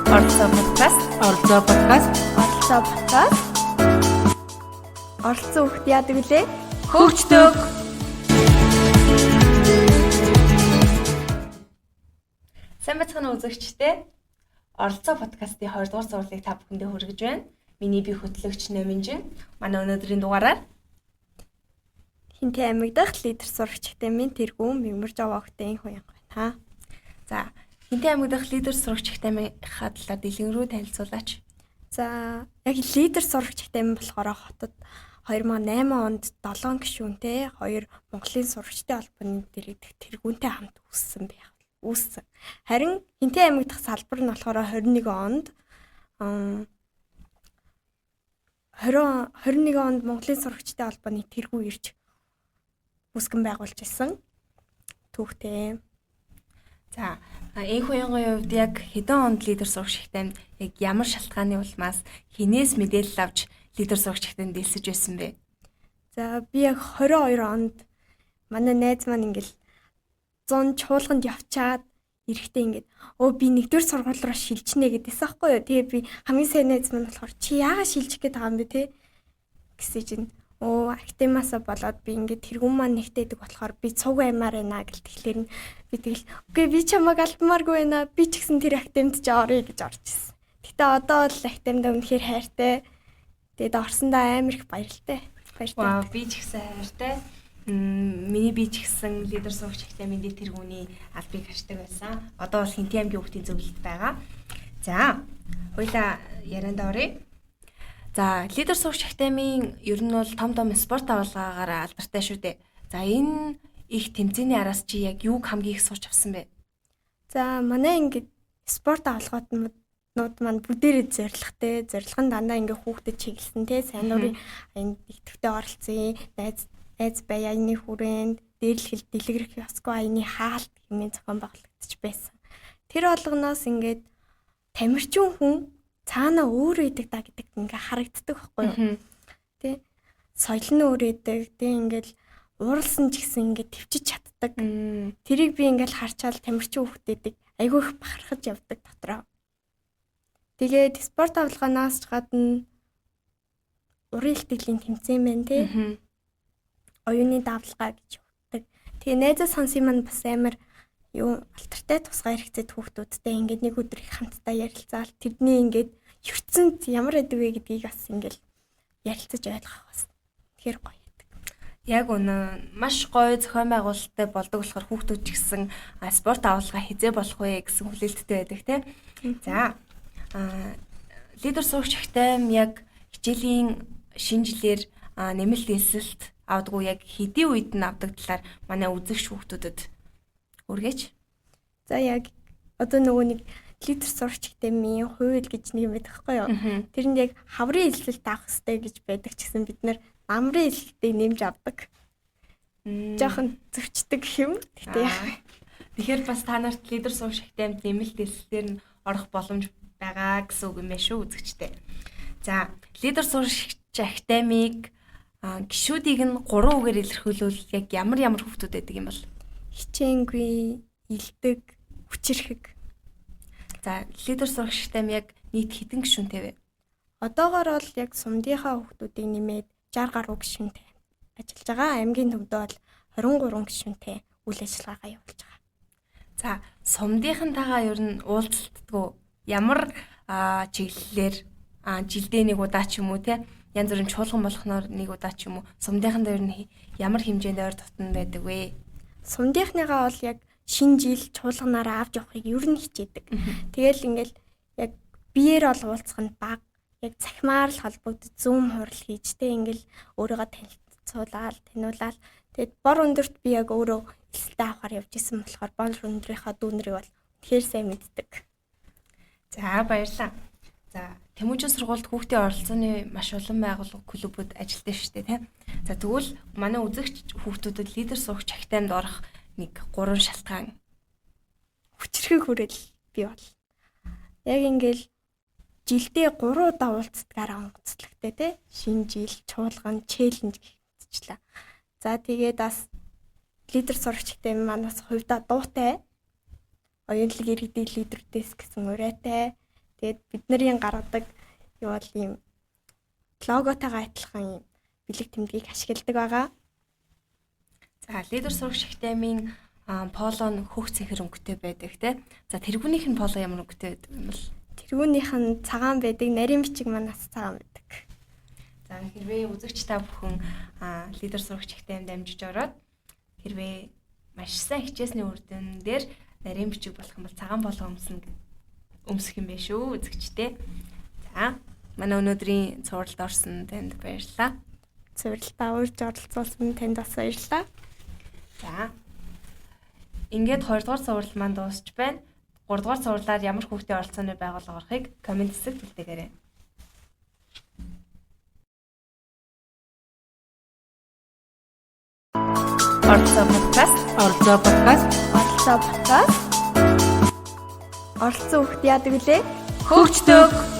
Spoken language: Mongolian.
Оролцоо подкаст. Оролцоо хөхт яадаг үлээ? Хөгждөг. Сайн бацхан үзэгчтэй. Оролцоо подкастын 2 дугаар зургийг та бүхэндээ хүргэж байна. Миний би хөтлөгч Номинжин. Манай өнөөдрийн дугаараар Хинтээ аймаг дахь лидер сурагчтай минь тэргүүн мэмэрж аваагтай хүн юм байна. За, Хинтээ аймаг дахь лидер сурагчтай минийхаа талаар дэлгэрэнгүй танилцуулаач. За, яг лидер сурагчтай минь болохоор хотод 2008 онд 7 гишүүнтэй 2 Монголын сурагчтай холбооны дэргэдэх тэргүүнтэй хамт үүссэн. Харин Хинтээ аймаг дахь салбар нь болохоор 21 онд Монголын сурагчтай холбооны тэргүү ирж үсгэн байгуулж ирсэн. Түүхтэй. За, энэ хоёрын хувьд яг хэдэн онд лидер сурагчтай яг ямар шалтгааны улмаас хинээс мэдээлэл авч лидер сурагчтай дэлсэж байсан бэ? За, би яг 22 онд манай найз маань ингээл 100 чуулганд явчаад эрэхтэй ингээд би нэгдүгээр сургууль руу шилжнэ гэдээсэн аахгүй юу. Тэгээ би хамгийн сайн найз маань болохоор чи яагаад шилжих гээд байгаа юм бэ те гэсэн чинь актемасаа болоод би ингээд тэргүүн маань нэгтээдэг болохоор би цуг аймаар байна гэл тэгэхээр би тэгэл үгүй би чамайг албамааргүй байна. Би ч гэсэн тэр актемд ч орё гэж орж ирсэн. Гэтэ одоо л актемд үнэхээр хайртай. Тэгээд орсондоо амар их баяртай. Вау, би ч гэсэн хайртай. Миний би ч гэсэн лидер сурагчтай миний тэргүүний албыг хашдаг байсан. Одоо бол Хинтээ аймгийн хүүхдийн зөвлөлд байгаа. За, хоёлаа ярианд оръё. За, лидер сурагчтай минь ер нь бол том спорт авалгаагаар алдартай шүү дээ. За, энэ их тэмцээний араас чи яг юуг хамгийн их сурч авсан бэ? За, манай ингээд спорт авалгаатнууд маань бүгдээрээ зорилготой. Зорилго нь дандаа ингээд хүүхдэд чиглэсэн те сайн нурын идэвхтэй оролцсон. Найз баяаны хүрээнд дээрлэхэл дэлгэрэх ёсгүй аяны хаалт хэмээн зохион байгуулагдаж байсан. Тэр болгоноос ингээд тамирчин хүн цаана өөр идэг да гэдэг ингээ харагддаг байхгүй юу? Тэ соёл нь өөр идэг. Тэ ингээл ууралсан ч гэсэн ингээ төвчж чаддаг. Тэрийг би ингээл харчаал тамирчин хүүхдээдэг айгүй их бахархаж явдаг дотроо. Тэгээд спорт авалгаанаас ч гадна уран ихтгэлийн тэмцээн байна те. Оюуны давлгаа гэж явдаг. Тэгээ найзаа сонсын маань бас амар алтартай тусгай хэрэгцээд хүүхдүүдтэй ингээд нэг өдөр их хамтдаа ярилцаал тэрний ингээд ертөнд ямар байдаг вэ гэдгийг бас ингээд ярилцаж ойлгох бас тэгэхээр гоё байдаг. Яг үнэ маш гоё зохион байгуулалттай болдог болохоор хүүхдүүд ч гэсэн спорт авалгаа хизээ болох вэ гэсэн хүлээлттэй байдаг тийм. За лидер сурагчтай яг хичээлийн шинэ жилээр нэмэлт элсэлт авдаггүй яг хэдийн үед нь авдаг талаар манай үзэгч хүүхдүүдэд үргээч. За яг одоо нөгөө нэг лидер сурагчтай минь хувийл гэж нэг юм байдаг хгүй юу? Тэрэнд яг хаврын элсэлт авах хэрэгтэй гэж байдаг ч гэсэн бид нар намрын элсэлтийг нэмж авдаг. Жохон зөрчдөг юм. Гэтэ яах вэ? Тэгэхээр бас та нарт лидер сурагчтай нэмэлт элсэлтээр нь орох боломж байгаа гэсэн үг юм байна шүү үзэгчтэй. За, лидер сурагчтай миг гişүүдийг нь 3 үгээр илэрхийлвэл яг ямар хүүхдүүд байдаг юм бол? Хичээнгүй, илдэг, хүчирхэг. За, лидер сурагчтай яг нийт хэдэн гишүүнтэй вэ? Одоогоор бол яг сумдынхаа хүүхдүүдийг нэмээд 60 гаруй гишүүнтэй ажиллаж байгаа. Аймгийн төвдөө бол 23 гишүүнтэй үйл ажиллагаагаа явуулж байгаа. За, сумдынхантайгаа ер нь уулзалтдаггүй ямар чиглэлээр жилдээ нэг удаа ч юм уу те янз бүрийн чуулган болгохноор нэг удаа ч юм уу сумдынхандаа ер нь ямар хэмжээнд ойр дотн байдаг вэ? Сумдынхныгаа бол яг шинэ жил чуулганаараа авч явахыг ер нь хичээдэг. Тэгэл ингээл яг биеэр бол уулзах нь баг. Яг цахимаар л холбогдож зүүм хурал хийж тэ ингээл өөрийгөө танилцуулаад таниулаад тэгэд бор өндөрт би яг өөрөө элсэлтэй авахар явж исэн болохоор бор өндөрийнхаа дүүнрийг бол тэгэхээр сайн мэддэг. За, баярлалаа. За, Тэмүүжин сургуульд хүүхдийн оролцооны маш олон байгууллага клубүүд ажилладаг шүү дээ тийм. За, тэгвэл манай үзэгч хүүхдүүдэд лидер сурагч актемд орох нэг 3 шалтгаан хүчрхэг хүрээл би бол. Яг ингээл жилдээ 3 удаа уулздагаараа онгоцлогтой тий. Шинэ жил, чуулган, челленж гэх мэтчлээ. За тэгээд бас лидер сурагчтай манаас хувьдаа дуутай. Оюунлаг иргэдийн лидердээс гэсэн урайтай. Тэгээд бидний гаргадаг юу бол ийм логотойгоо адилхан ийм бэлэг тэмдгийг ашигладаг байгаа. За лидер сурагч академийн поло нь хөх цэнхэр өнгөтэй байдаг те. За тэргүүнийх нь поло ямар өнгөтэй байдаг юм бол? Тэргүүнийх нь цагаан байдаг, нарийн бичиг манаас цагаан байдаг. За хэрвээ үзэгч та бүхэн лидер сурагч академид амжиж ороод хэрвээ маш сайн хичээсний үр дүн дээр нарийн бичиг болох юм бол цагаан поло өмсөх юм биш үү үзэгчтэй. За манай өнөөдрийн цувралд орсон танд баярлалаа. Цувралтаа урьж оролцуулсан танд бас баярлалаа. За ингээд 2 дугаар цуврал маань дуусч байна. 3 дугаар цувралаар ямар хүүхдийн оролцооны байгууллага орохыг комент хэсэгт үлдээгээрэй. Оролцоо подкаст. Оролцоо хүүхд яадаг үлээ? Хөгждөг.